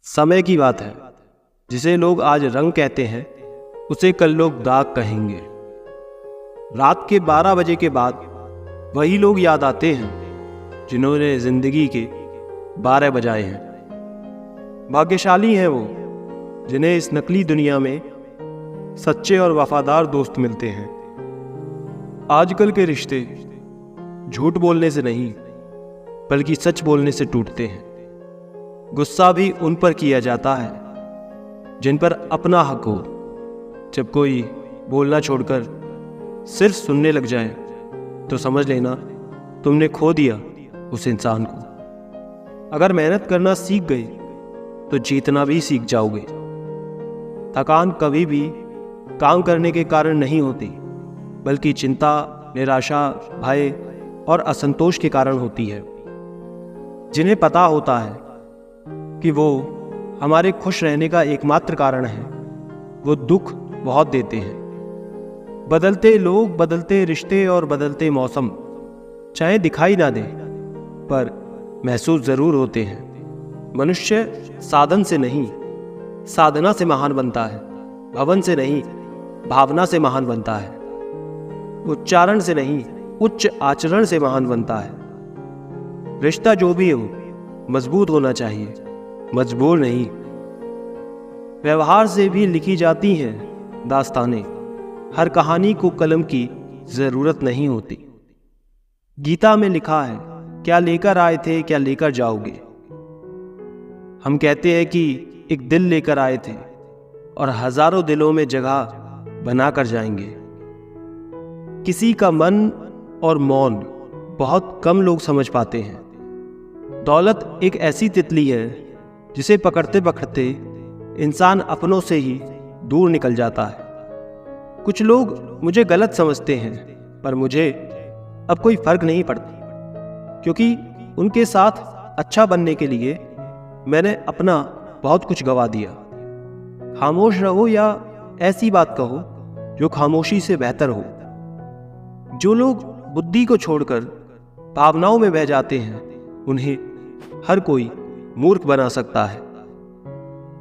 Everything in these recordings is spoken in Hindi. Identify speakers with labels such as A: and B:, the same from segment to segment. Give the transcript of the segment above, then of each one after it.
A: समय की बात है। जिसे लोग आज रंग कहते हैं उसे कल लोग दाग कहेंगे। रात के 12 बजे के बाद वही लोग याद आते हैं जिन्होंने जिंदगी के 12 बजाए हैं। भाग्यशाली हैं वो जिन्हें इस नकली दुनिया में सच्चे और वफादार दोस्त मिलते हैं। आजकल के रिश्ते झूठ बोलने से नहीं बल्कि सच बोलने से टूटते हैं। गुस्सा भी उन पर किया जाता है जिन पर अपना हक हो। जब कोई बोलना छोड़कर सिर्फ सुनने लग जाए तो समझ लेना तुमने खो दिया उस इंसान को। अगर मेहनत करना सीख गए तो जीतना भी सीख जाओगे। थकान कभी भी काम करने के कारण नहीं होती बल्कि चिंता, निराशा, भय और असंतोष के कारण होती है। जिन्हें पता होता है कि वो हमारे खुश रहने का एकमात्र कारण है, वो दुख बहुत देते हैं। बदलते लोग, बदलते रिश्ते और बदलते मौसम चाहे दिखाई ना दे पर महसूस जरूर होते हैं। मनुष्य साधन से नहीं साधना से महान बनता है। भवन से नहीं भावना से महान बनता है। उच्चारण से नहीं उच्च आचरण से महान बनता है। रिश्ता जो भी हो मजबूत होना चाहिए, मजबूर नहीं। व्यवहार से भी लिखी जाती हैं दास्तानें। हर कहानी को कलम की जरूरत नहीं होती। गीता में लिखा है, क्या लेकर आए थे क्या लेकर जाओगे। हम कहते हैं कि एक दिल लेकर आए थे और हजारों दिलों में जगह बनाकर जाएंगे। किसी का मन और मौन बहुत कम लोग समझ पाते हैं। दौलत एक ऐसी तितली है जिसे पकड़ते पकड़ते इंसान अपनों से ही दूर निकल जाता है। कुछ लोग मुझे गलत समझते हैं पर मुझे अब कोई फर्क नहीं पड़ता, क्योंकि उनके साथ अच्छा बनने के लिए मैंने अपना बहुत कुछ गवा दिया। खामोश रहो या ऐसी बात कहो जो खामोशी से बेहतर हो। जो लोग बुद्धि को छोड़कर भावनाओं में बह जाते हैं उन्हें हर कोई मूर्ख बना सकता है।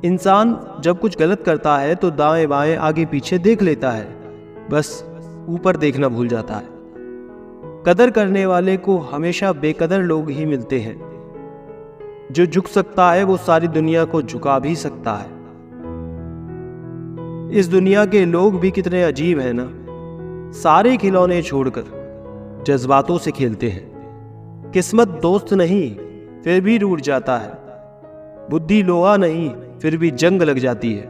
A: इंसान जब कुछ गलत करता है तो दाएं बाएं आगे पीछे देख लेता है, बस ऊपर देखना भूल जाता है। कदर करने वाले को हमेशा बेकदर लोग ही मिलते हैं। जो झुक सकता है वो सारी दुनिया को झुका भी सकता है। इस दुनिया के लोग भी कितने अजीब हैं ना। सारे खिलौने छोड़कर जज्बातों से खेलते हैं। किस्मत दोस्त नहीं फिर भी रूठ जाता है। बुद्धि लोहा नहीं फिर भी जंग लग जाती है।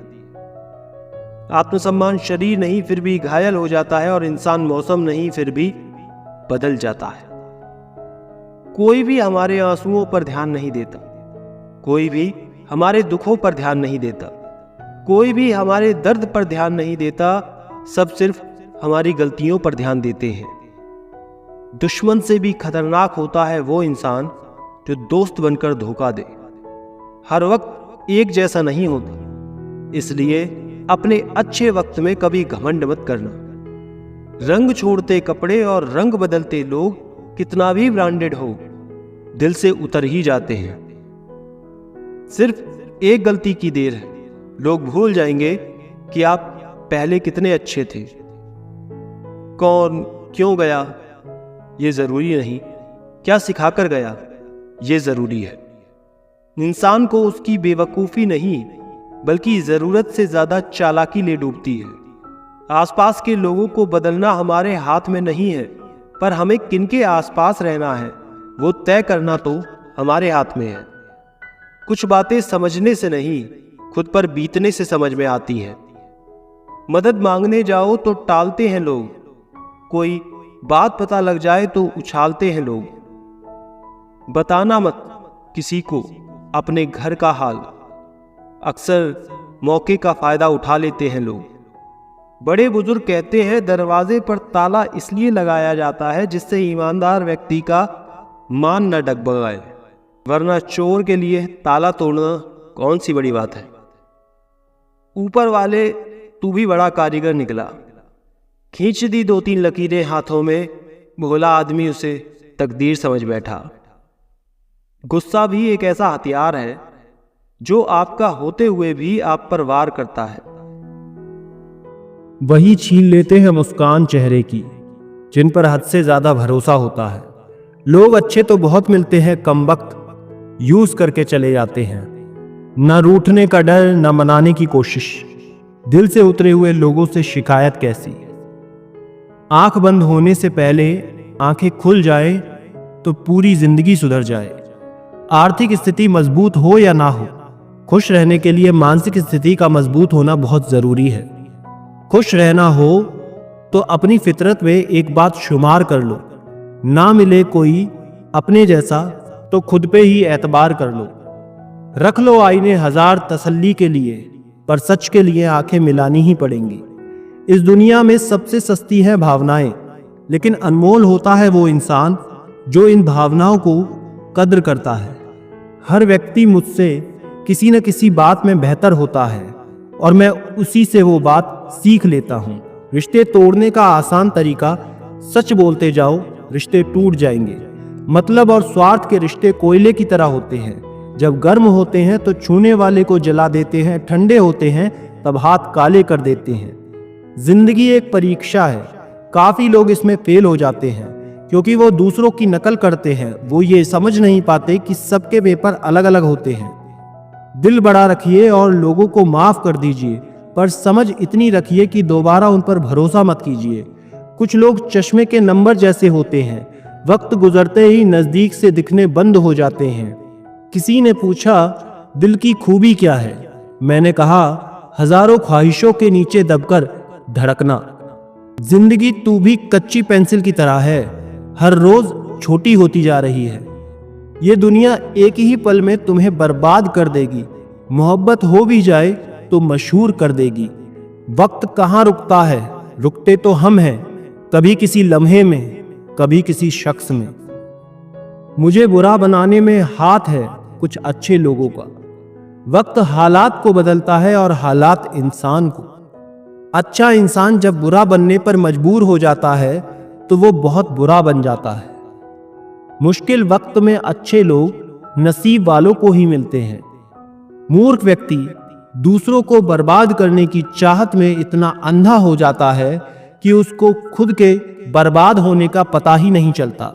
A: आत्मसम्मान शरीर नहीं फिर भी घायल हो जाता है और इंसान मौसम नहीं फिर भी बदल जाता है। कोई भी हमारे आंसुओं पर ध्यान नहीं देता, कोई भी हमारे दुखों पर ध्यान नहीं देता, कोई भी हमारे दर्द पर ध्यान नहीं देता। सब सिर्फ हमारी गलतियों पर ध्यान देते हैं। दुश्मन से भी खतरनाक होता है वो इंसान जो दोस्त बनकर धोखा दे। हर वक्त एक जैसा नहीं होता, इसलिए अपने अच्छे वक्त में कभी घमंड मत करना। रंग छोड़ते कपड़े और रंग बदलते लोग कितना भी ब्रांडेड हो दिल से उतर ही जाते हैं। सिर्फ एक गलती की देर है, लोग भूल जाएंगे कि आप पहले कितने अच्छे थे। कौन क्यों गया ये जरूरी नहीं, क्या सिखाकर गया ये जरूरी है। इंसान को उसकी बेवकूफ़ी नहीं बल्कि ज़रूरत से ज़्यादा चालाकी ले डूबती है। आसपास के लोगों को बदलना हमारे हाथ में नहीं है, पर हमें किनके आसपास रहना है वो तय करना तो हमारे हाथ में है। कुछ बातें समझने से नहीं खुद पर बीतने से समझ में आती हैं। मदद मांगने जाओ तो टालते हैं लोग, कोई बात पता लग जाए तो उछालते हैं लोग। बताना मत किसी को अपने घर का हाल, अक्सर मौके का फायदा उठा लेते हैं लोग। बड़े बुजुर्ग कहते हैं दरवाजे पर ताला इसलिए लगाया जाता है जिससे ईमानदार व्यक्ति का मान न डगमगाए, वरना चोर के लिए ताला तोड़ना कौन सी बड़ी बात है। ऊपर वाले तू भी बड़ा कारीगर निकला। खींच दी 2-3 लकीरें हाथों में, भोला आदमी उसे तकदीर समझ बैठा। गुस्सा भी एक ऐसा हथियार है जो आपका होते हुए भी आप पर वार करता है।
B: वही छीन लेते हैं मुस्कान चेहरे की, जिन पर हद से ज्यादा भरोसा होता है। लोग अच्छे तो बहुत मिलते हैं, कमबख्त यूज करके चले जाते हैं। न रूठने का डर, न मनाने की कोशिश। दिल से उतरे हुए लोगों से शिकायत कैसी। आंख बंद होने से पहले आंखें खुल जाए तो पूरी जिंदगी सुधर जाए। आर्थिक स्थिति मजबूत हो या ना हो, खुश रहने के लिए मानसिक स्थिति का मजबूत होना बहुत जरूरी है। खुश रहना हो तो अपनी फितरत में एक बात शुमार कर लो, ना मिले कोई अपने जैसा तो खुद पे ही एतबार कर लो। रख लो आईने हजार तसल्ली के लिए, पर सच के लिए आंखें मिलानी ही पड़ेंगी। इस दुनिया में सबसे सस्ती है भावनाएं, लेकिन अनमोल होता है वो इंसान जो इन भावनाओं को कद्र करता है। हर व्यक्ति मुझसे किसी न किसी बात में बेहतर होता है और मैं उसी से वो बात सीख लेता हूँ। रिश्ते तोड़ने का आसान तरीका, सच बोलते जाओ, रिश्ते टूट जाएंगे। मतलब और स्वार्थ के रिश्ते कोयले की तरह होते हैं। जब गर्म होते हैं तो छूने वाले को जला देते हैं, ठंडे होते हैं तब हाथ काले कर देते हैं। जिंदगी एक परीक्षा है। काफी लोग इसमें फेल हो जाते हैं क्योंकि वो दूसरों की नकल करते हैं। वो ये समझ नहीं पाते कि सबके पेपर अलग अलग होते हैं। दिल बड़ा रखिए और लोगों को माफ कर दीजिए, पर समझ इतनी रखिए कि दोबारा उन पर भरोसा मत कीजिए। कुछ लोग चश्मे के नंबर जैसे होते हैं, वक्त गुजरते ही नजदीक से दिखने बंद हो जाते हैं। किसी ने पूछा, दिल की खूबी क्या है? मैंने कहा, हजारों ख्वाहिशों के नीचे दबकर धड़कना। जिंदगी तू भी कच्ची पेंसिल की तरह है, हर रोज छोटी होती जा रही है। ये दुनिया एक ही पल में तुम्हें बर्बाद कर देगी। मोहब्बत हो भी जाए तो मशहूर कर देगी। वक्त कहाँ रुकता है, रुकते तो हम हैं, कभी किसी लम्हे में, कभी किसी शख्स में। मुझे बुरा बनाने में हाथ है कुछ अच्छे लोगों का। वक्त हालात को बदलता है और हालात इंसान को। अच्छा इंसान जब बुरा बनने पर मजबूर हो जाता है तो वो बहुत बुरा बन जाता है। मुश्किल वक्त में अच्छे लोग नसीब वालों को ही मिलते हैं। मूर्ख व्यक्ति दूसरों को बर्बाद करने की चाहत में इतना अंधा हो जाता है कि उसको खुद के बर्बाद होने का पता ही नहीं चलता।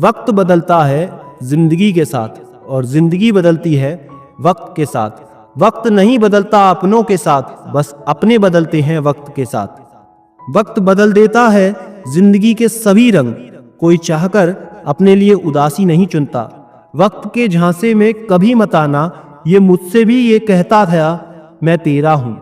B: वक्त बदलता है जिंदगी के साथ और जिंदगी बदलती है वक्त के साथ। वक्त नहीं बदलता अपनों के साथ, बस अपने बदलते हैं वक्त के साथ। वक्त बदल देता है जिंदगी के सभी रंग, कोई चाहकर अपने लिए उदासी नहीं चुनता। वक्त के झांसे में कभी मत आना, ये मुझसे भी ये कहता था मैं तेरा हूं।